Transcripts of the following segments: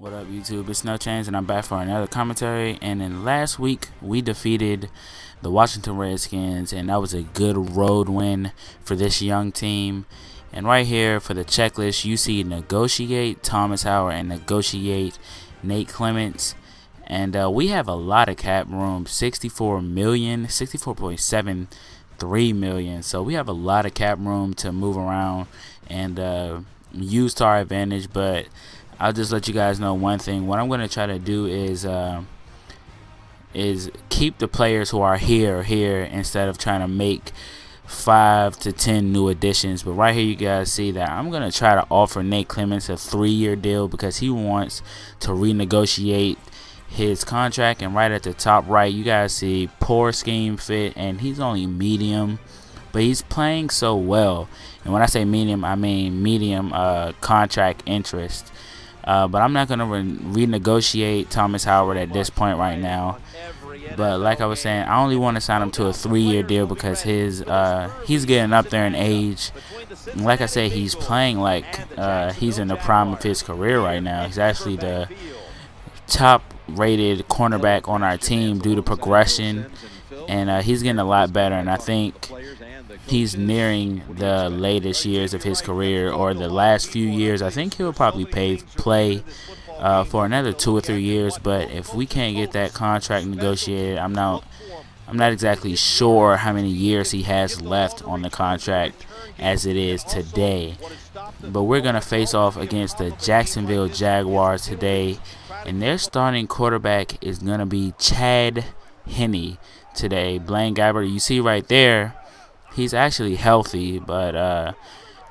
What up, YouTube? It's NoChainzz, and I'm back for another commentary. And then last week, we defeated the Washington Redskins, and that was a good road win for this young team. And right here for the checklist, you see negotiate Thomas Howard and negotiate Nate Clements. And we have a lot of cap room, 64 million, 64.73 million. So we have a lot of cap room to move around and use to our advantage. But I'll just let you guys know one thing. What I'm going to try to do is keep the players who are here instead of trying to make 5 to 10 new additions. But right here you guys see that I'm going to try to offer Nate Clements a 3-year deal because he wants to renegotiate his contract. And right at the top right you guys see poor scheme fit, and he's only medium, but he's playing so well. And when I say medium, I mean medium contract interest. But I'm not going to renegotiate Thomas Howard at this point right now. But like I was saying, I only want to sign him to a 3-year deal because he's getting up there in age. And like I said, he's playing like he's in the prime of his career right now. He's actually the top-rated cornerback on our team due to progression, and he's getting a lot better. And I think he's nearing the latest years of his career, or the last few years. I think he'll probably play for another 2 or 3 years. But if we can't get that contract negotiated, I'm not exactly sure how many years he has left on the contract as it is today. But we're gonna face off against the Jacksonville Jaguars today, and their starting quarterback is gonna be Chad Henne today. Blaine Gabbert, you see right there, he's actually healthy, but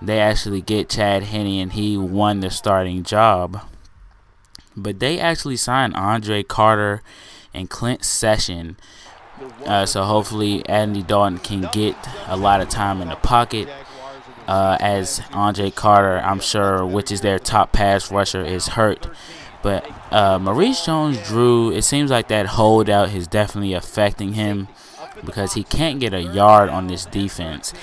they actually get Chad Henne, and he won the starting job. But they actually signed Andre Carter and Clint Session, so hopefully Andy Dalton can get a lot of time in the pocket, as Andre Carter, I'm sure, which is their top pass rusher, is hurt. But Maurice Jones-Drew, it seems like that holdout is definitely affecting him because he can't get a yard on this defense.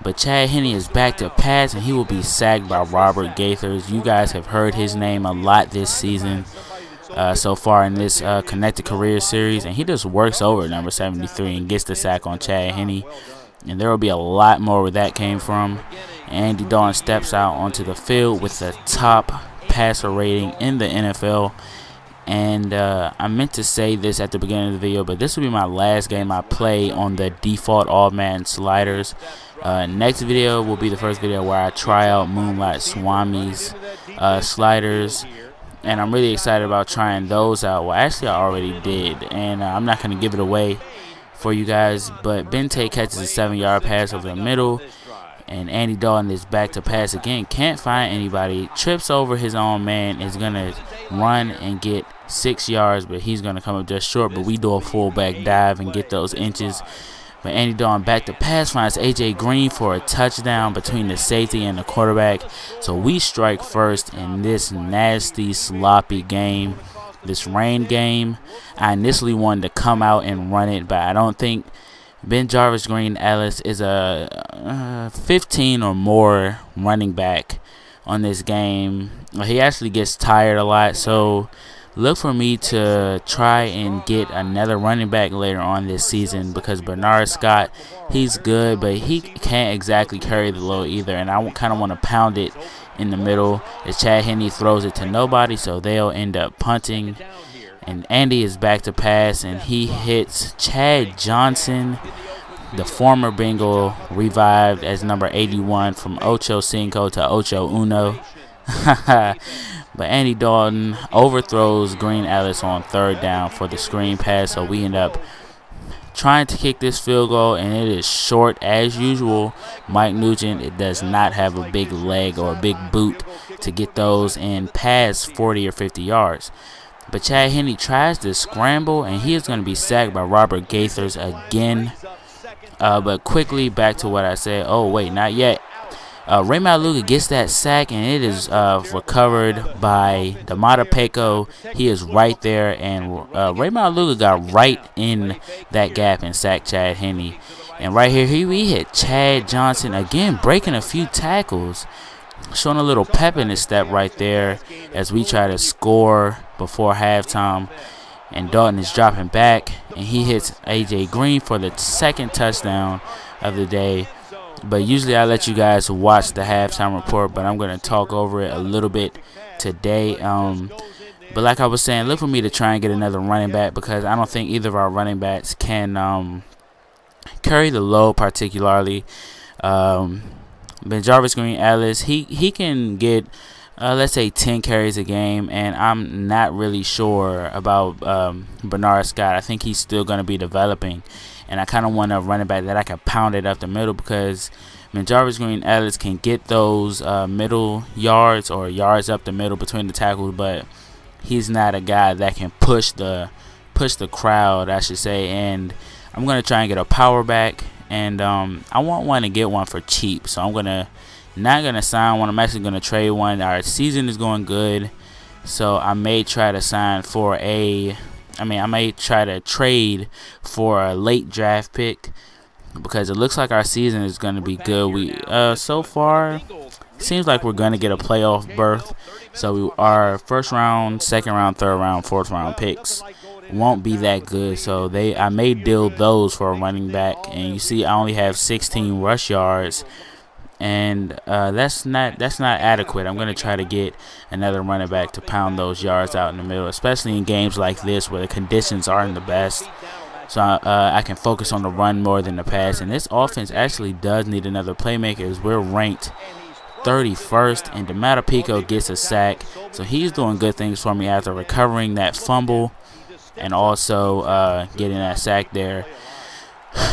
But Chad Henne is back to pass, and he will be sacked by Robert Gaithers. You guys have heard his name a lot this season so far in this Connected Career series, and he just works over number 73 and gets the sack on Chad Henne. And there will be a lot more where that came from. Andy Dalton steps out onto the field with the top passer rating in the NFL. And I meant to say this at the beginning of the video, but this will be my last game I play on the default all Madden sliders. Next video will be the first video where I try out Moonlight Swami's sliders, and I'm really excited about trying those out. Well, actually I already did, and I'm not going to give it away for you guys. But Ben Tate catches a 7-yard pass over the middle, and Andy Dalton is back to pass again. Can't find anybody. Trips over his own man. Is going to run and get 6 yards, but he's going to come up just short. But we do a fullback dive and get those inches. But Andy Dalton back to pass, finds A.J. Green for a touchdown between the safety and the quarterback. So we strike first in this nasty, sloppy game, this rain game. I initially wanted to come out and run it, but I don't think Ben Jarvis Green Ellis is a 15 or more running back on this game. He actually gets tired a lot, so look for me to try and get another running back later on this season, because Bernard Scott, he's good, but he can't exactly carry the load either. And I kind of want to pound it in the middle as Chad Henne throws it to nobody, so they'll end up punting. And Andy is back to pass, and he hits Chad Johnson, the former Bengal, revived as number 81 from Ocho Cinco to Ocho Uno. But Andy Dalton overthrows Green Ellis on 3rd down for the screen pass, so we end up trying to kick this field goal, and it is short as usual. Mike Nugent, it does not have a big leg or a big boot to get those in past 40 or 50 yards. But Chad Henne tries to scramble, and he is going to be sacked by Robert Gaithers again. But quickly back to what I said. Oh, wait, not yet. Ray Maluga gets that sack, and it is recovered by Damata Peko. He is right there, and Ray Maluga got right in that gap and sacked Chad Henne. And right here, we hit Chad Johnson again, breaking a few tackles. showing a little pep in his step right there as we try to score before halftime. And Dalton is dropping back, and he hits A.J. Green for the second touchdown of the day. But usually I let you guys watch the halftime report, but I'm going to talk over it a little bit today. But like I was saying, look for me to try and get another running back, because I don't think either of our running backs can carry the load particularly. Jarvis Green Ellis, he can get let's say 10 carries a game, and I'm not really sure about Bernard Scott. I think he's still going to be developing, and I kind of want a running back that I can pound it up the middle, because Jarvis Green Ellis can get those middle yards or yards up the middle between the tackles, but he's not a guy that can push the crowd, I should say. And I'm going to try and get a power back, and I want one to get one for cheap, so I'm not gonna sign one. I'm actually gonna trade one. Our season is going good, so I may try to I may try to trade for a late draft pick, because it looks like our season is gonna be good. We so far seems like we're gonna get a playoff berth. So our first round, second round, third round, fourth round picks won't be that good. So I may deal those for a running back. And you see, I only have 16 rush yards, and that's not adequate. I'm going to try to get another running back to pound those yards out in the middle, especially in games like this where the conditions aren't the best. So I can focus on the run more than the pass. And this offense actually does need another playmaker, as we're ranked 31st, and DeMatapico gets a sack. So he's doing good things for me after recovering that fumble and also getting that sack there.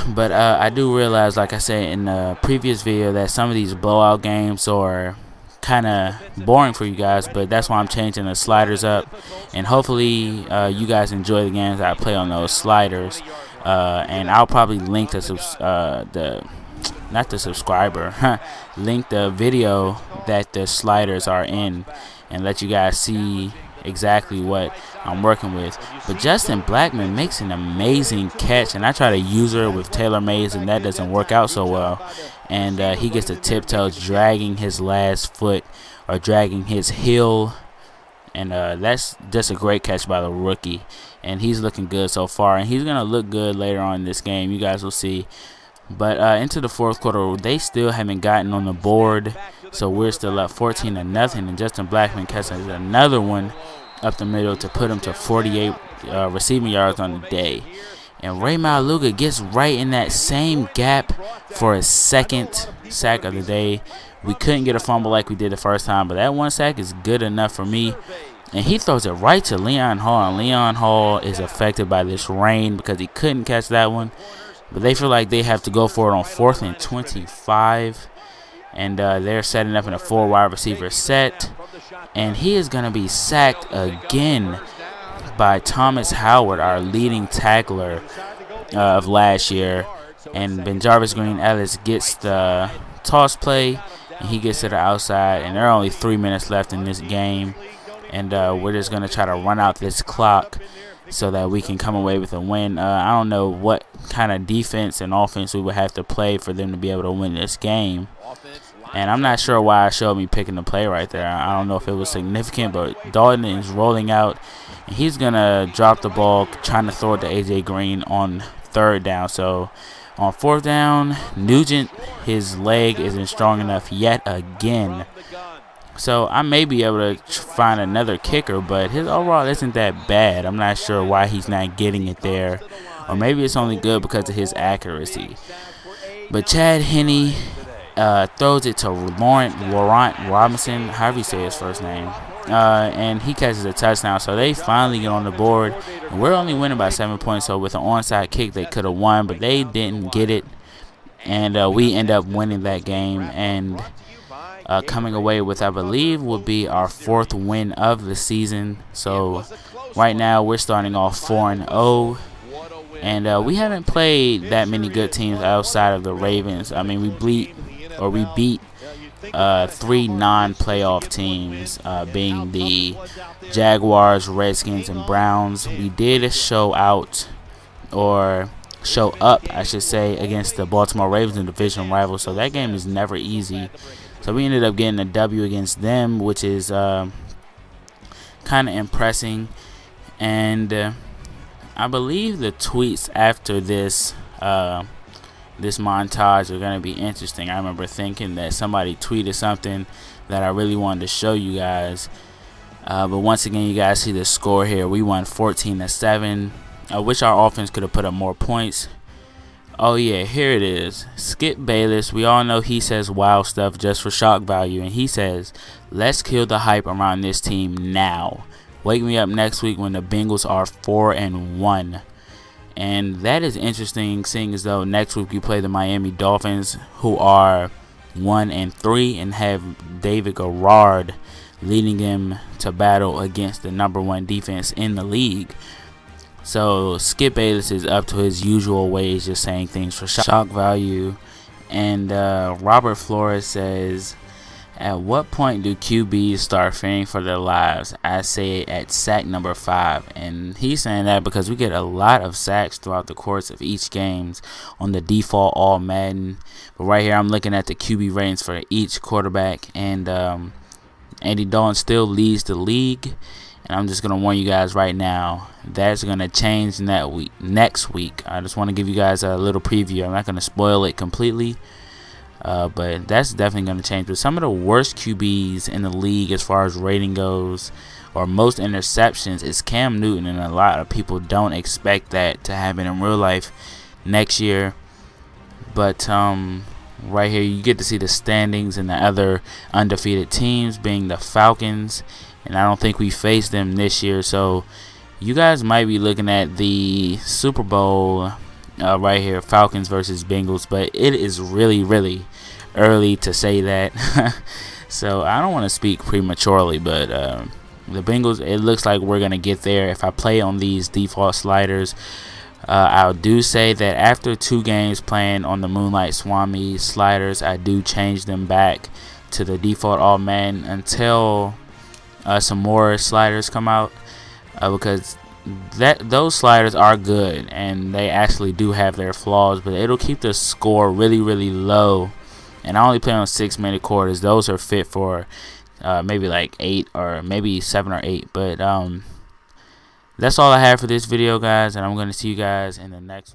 But I do realize, like I said in the previous video, that some of these blowout games are kind of boring for you guys, but that's why I'm changing the sliders up, and hopefully you guys enjoy the games that I play on those sliders. And I'll probably link link the video that the sliders are in, and let you guys see exactly what I'm working with. But Justin Blackmon makes an amazing catch, and I try to use her with Taylor Mays, and that doesn't work out so well. And he gets the tiptoes, dragging his last foot or dragging his heel, and that's just a great catch by the rookie. And he's looking good so far, and he's gonna look good later on in this game. You guys will see. But into the fourth quarter, they still haven't gotten on the board, so we're still up 14-0. And Justin Blackmon catches another one up the middle to put him to 48 receiving yards on the day. And Ray Maluga gets right in that same gap for his second sack of the day. We couldn't get a fumble like we did the first time, but that one sack is good enough for me. And he throws it right to Leon Hall, and Leon Hall is affected by this rain because he couldn't catch that one. But they feel like they have to go for it on 4th and 25. And they're setting up in a 4 wide receiver set. And he is going to be sacked again by Thomas Howard, our leading tackler of last year. And Jarvis Green Ellis gets the toss play, and he gets to the outside. And there are only 3 minutes left in this game. And we're just going to try to run out this clock so that we can come away with a win. I don't know what kind of defense and offense we would have to play for them to be able to win this game. And I'm not sure why I showed me picking the play right there. I don't know if it was significant, but Dalton is rolling out, and he's going to drop the ball, trying to throw it to A.J. Green on 3rd down. So on 4th down, Nugent, his leg isn't strong enough yet again. So I may be able to find another kicker, but his overall isn't that bad. I'm not sure why he's not getting it there. Or maybe it's only good because of his accuracy. But Chad Henne throws it to Laurent Robinson, however you say his first name. And he catches a touchdown. So they finally get on the board. And we're only winning by 7 points. So with an onside kick, they could have won, but they didn't get it. And we end up winning that game. And coming away with, I believe, will be our 4th win of the season. So right now we're starting off 4-0, and we haven't played that many good teams outside of the Ravens. I mean, we beat 3 non-playoff teams, being the Jaguars, Redskins, and Browns. We did show up, I should say, against the Baltimore Ravens, in division rival. So that game is never easy. So we ended up getting a W against them, which is kind of impressing. And I believe the tweets after this this montage are going to be interesting. I remember thinking that somebody tweeted something that I really wanted to show you guys. But once again, you guys see the score here. We won 14-7. I wish our offense could have put up more points. Oh yeah, here it is. Skip Bayless. We all know he says wild stuff just for shock value, and he says, "Let's kill the hype around this team now. Wake me up next week when the Bengals are 4-1." And that is interesting, seeing as though next week we play the Miami Dolphins, who are 1-3 and have David Garrard leading them to battle against the #1 defense in the league. So Skip Bayless is up to his usual ways, just saying things for shock value. And Robert Flores says, "At what point do QBs start fearing for their lives? I say at sack number 5. And he's saying that because we get a lot of sacks throughout the course of each games on the default all Madden. But right here I'm looking at the QB ratings for each quarterback, and Andy Dalton still leads the league. And I'm just going to warn you guys right now, that's going to change next week. I just want to give you guys a little preview. I'm not going to spoil it completely. But that's definitely going to change. But some of the worst QBs in the league as far as rating goes, or most interceptions, is Cam Newton, and a lot of people don't expect that to happen in real life next year. But right here you get to see the standings and the other undefeated teams, being the Falcons, and I don't think we faced them this year. So you guys might be looking at the Super Bowl right here, Falcons versus Bengals, but it is really early to say that. So I don't want to speak prematurely, but the Bengals, it looks like we're gonna get there if I play on these default sliders. I do say that after 2 games playing on the Moonlight Swami sliders, I do change them back to the default all man until some more sliders come out, because those sliders are good and they actually do have their flaws, but it'll keep the score really low. And I only play on 6-minute quarters. Those are fit for maybe like 8 or maybe 7 or 8. But that's all I have for this video, guys, and I'm going to see you guys in the next